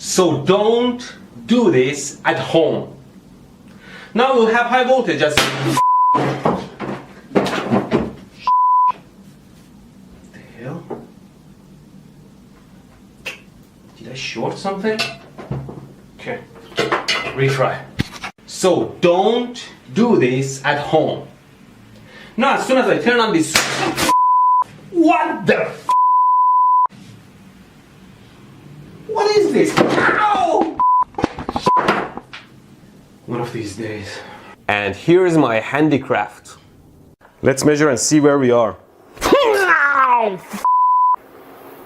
So don't do this at home. Now we'll have high voltage as what the hell? Did I short something? Okay, retry. So don't do this at home. Now as soon as I turn on this, what the f? What is this? Ow! One of these days. And here's my handicraft. Let's measure and see where we are.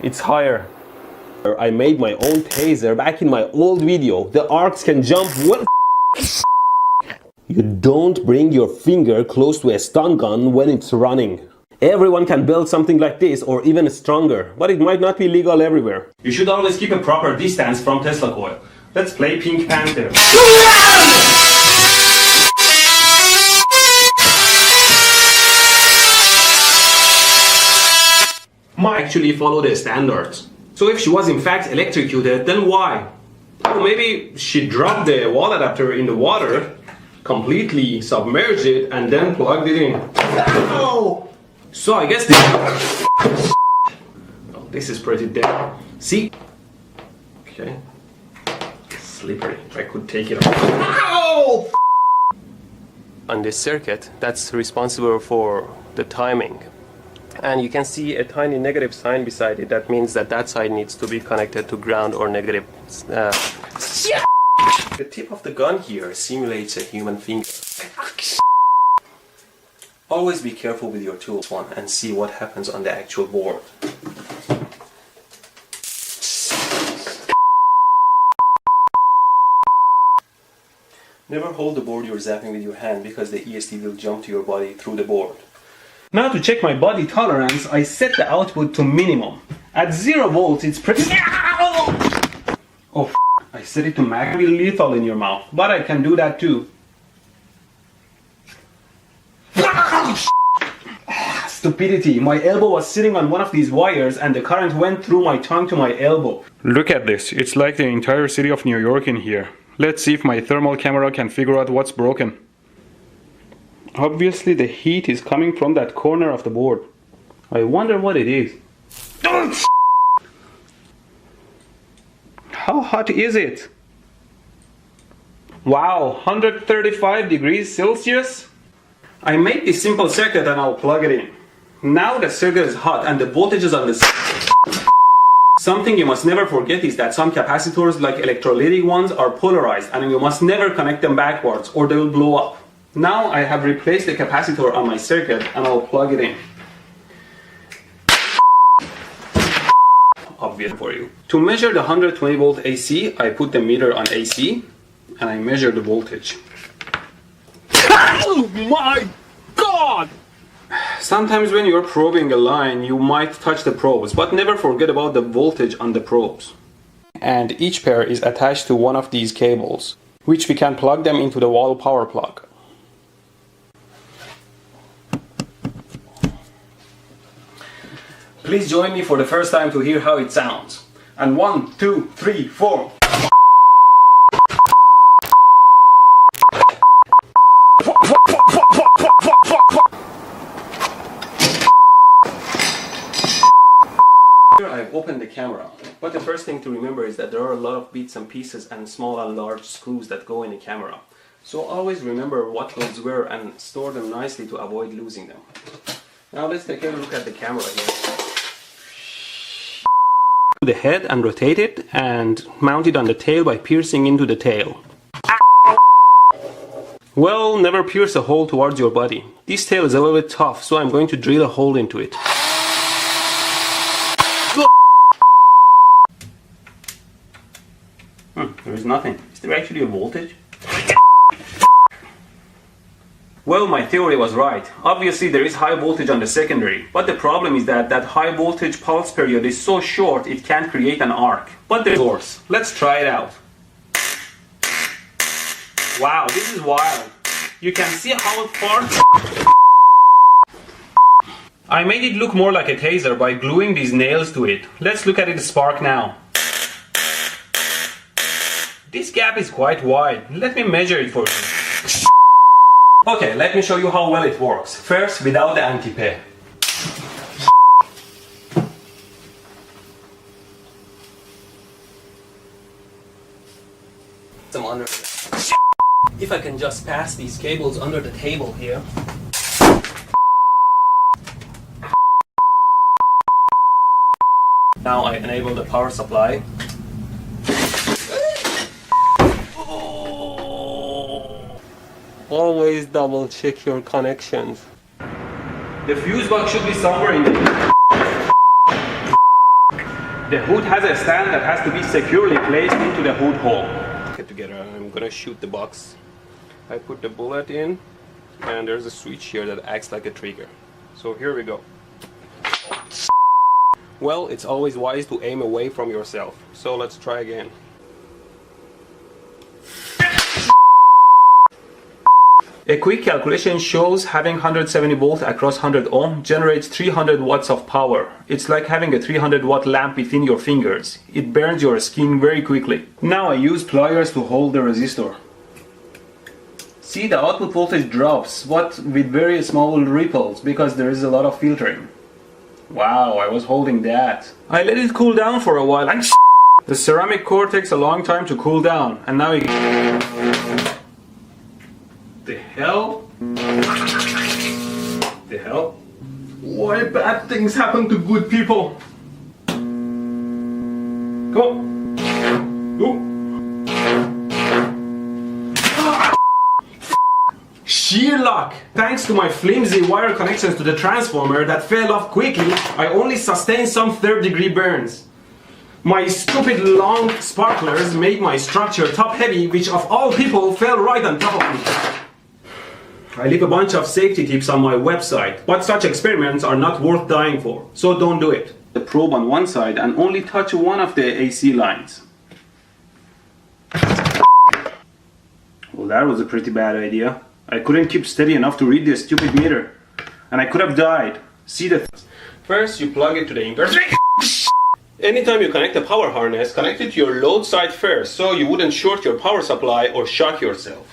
It's higher. I made my own taser back in my old video. The arcs can jump well. You don't bring your finger close to a stun gun when it's running. Everyone can build something like this or even stronger, but it might not be legal everywhere. You should always keep a proper distance from Tesla coil. Let's play Pink Panther. Might actually follow the standards. So if she was in fact electrocuted, then why? Or maybe she dropped the wall adapter in the water, completely submerged it, and then plugged it in. Ow! So I guess this is pretty dead. See? Okay. Slippery. I could take it off. Ow! On this circuit, that's responsible for the timing. And you can see a tiny negative sign beside it. That means that that side needs to be connected to ground or negative. The tip of the gun here simulates a human finger. Always be careful with your tools and see what happens on the actual board. Never hold the board you're zapping with your hand because the ESD will jump to your body through the board. Now to check my body tolerance, I set the output to minimum. At 0 volts it's pretty... Oh, I set it to max. It will be lethal in your mouth, but I can do that too. Stupidity, my elbow was sitting on one of these wires and the current went through my tongue to my elbow. Look at this, it's like the entire city of New York in here. Let's see if my thermal camera can figure out what's broken. Obviously the heat is coming from that corner of the board. I wonder what it is. How hot is it? Wow, 135 degrees Celsius? I made this simple circuit and I'll plug it in. Now the circuit is hot and the voltage is on the... Something you must never forget is that some capacitors, like electrolytic ones, are polarized and you must never connect them backwards or they will blow up. Now I have replaced the capacitor on my circuit and I'll plug it in. Obvious for you. To measure the 120 volt AC, I put the meter on AC and I measure the voltage. Oh my God! Sometimes when you're probing a line, you might touch the probes, but never forget about the voltage on the probes. And each pair is attached to one of these cables, which we can plug them into the wall power plug. Please join me for the first time to hear how it sounds. And 1, 2, 3, 4. Here I've opened the camera, but the first thing to remember is that there are a lot of bits and pieces and small and large screws that go in the camera. So always remember what those were and store them nicely to avoid losing them. Now let's take a look at the camera here. The head and rotate it and mount it on the tail by piercing into the tail. Well, never pierce a hole towards your body. This tail is a little bit tough, so I'm going to drill a hole into it. There is nothing. Is there actually a voltage? Well, my theory was right. Obviously there is high voltage on the secondary, but the problem is that that high voltage pulse period is so short it can't create an arc. But there's source. Let's try it out. Wow, this is wild. You can see how far... I made it look more like a taser by gluing these nails to it. Let's look at it spark now. This gap is quite wide. Let me measure it for you. Okay, let me show you how well it works. First, without the anti-pair. Some under. If I can just pass these cables under the table here. Now I enable the power supply. Always double check your connections. The fuse box should be somewhere in the... The hood has a stand that has to be securely placed into the hood hole. Get together, I'm gonna shoot the box. I put the bullet in, and there's a switch here that acts like a trigger. So here we go. Well, it's always wise to aim away from yourself. So let's try again. A quick calculation shows having 170 volts across 100 ohm generates 300 watts of power. It's like having a 300 watt lamp within your fingers. It burns your skin very quickly. Now I use pliers to hold the resistor. See, the output voltage drops, but with very small ripples because there is a lot of filtering. Wow, I was holding that. I let it cool down for a while and the ceramic core takes a long time to cool down, and now the hell? The hell? Why bad things happen to good people? Come on. Ooh. Sheer luck! Thanks to my flimsy wire connections to the transformer that fell off quickly, I only sustained some third-degree burns. My stupid long sparklers made my structure top-heavy, which of all people fell right on top of me. I leave a bunch of safety tips on my website, but such experiments are not worth dying for, so don't do it. The probe on one side and only touch one of the AC lines. Well, that was a pretty bad idea. I couldn't keep steady enough to read the stupid meter, and I could have died. See the... First, you plug it to the inverter. Anytime you connect a power harness, connect it to your load side first, so you wouldn't short your power supply or shock yourself.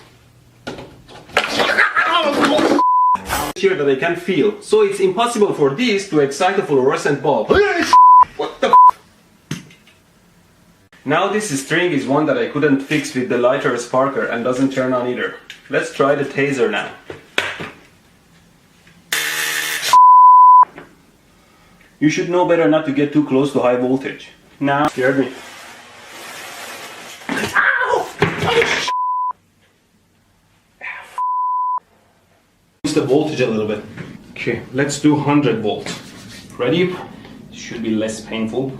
Here that I can feel, so it's impossible for this to excite a fluorescent bulb. What the f? Now this string is one that I couldn't fix with the lighter sparker and doesn't turn on either. Let's try the taser now. You should know better not to get too close to high voltage. Now, scared me. The voltage a little bit. Okay, let's do 100 volts. Ready? Should be less painful.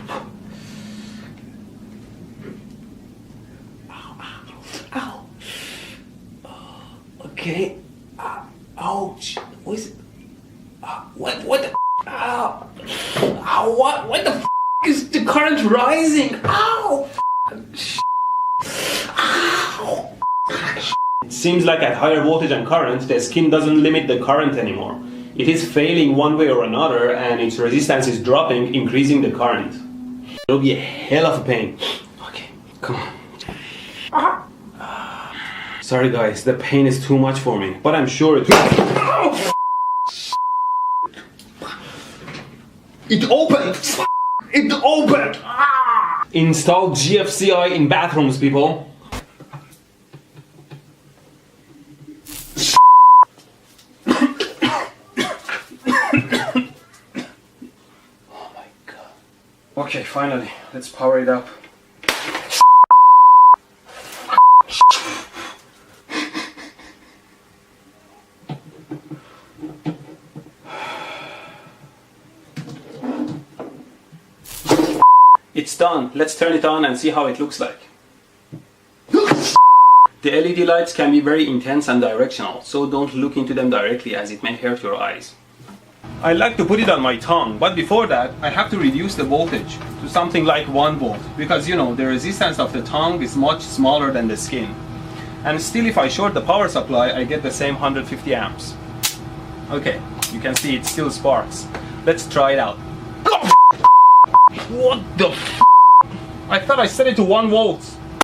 Ow, ow, ow. Okay. Ouch. What is it? What the? Ow. Ow, what the is the current rising? Ow. Ow. It seems like at higher voltage and current, the skin doesn't limit the current anymore. It is failing one way or another, and its resistance is dropping, increasing the current. It'll be a hell of a pain. Okay, come on. Sorry guys, the pain is too much for me, but I'm sure it will. It opened! It opened! Install GFCI in bathrooms, people. Okay, finally, let's power it up. It's done. Let's turn it on and see how it looks like. The LED lights can be very intense and directional, so don't look into them directly as it may hurt your eyes. I like to put it on my tongue, but before that I have to reduce the voltage to something like 1 volt, because you know the resistance of the tongue is much smaller than the skin. And still, if I short the power supply, I get the same 150 amps. Okay, you can see it still sparks. Let's try it out. What the f? I thought I set it to 1 volt.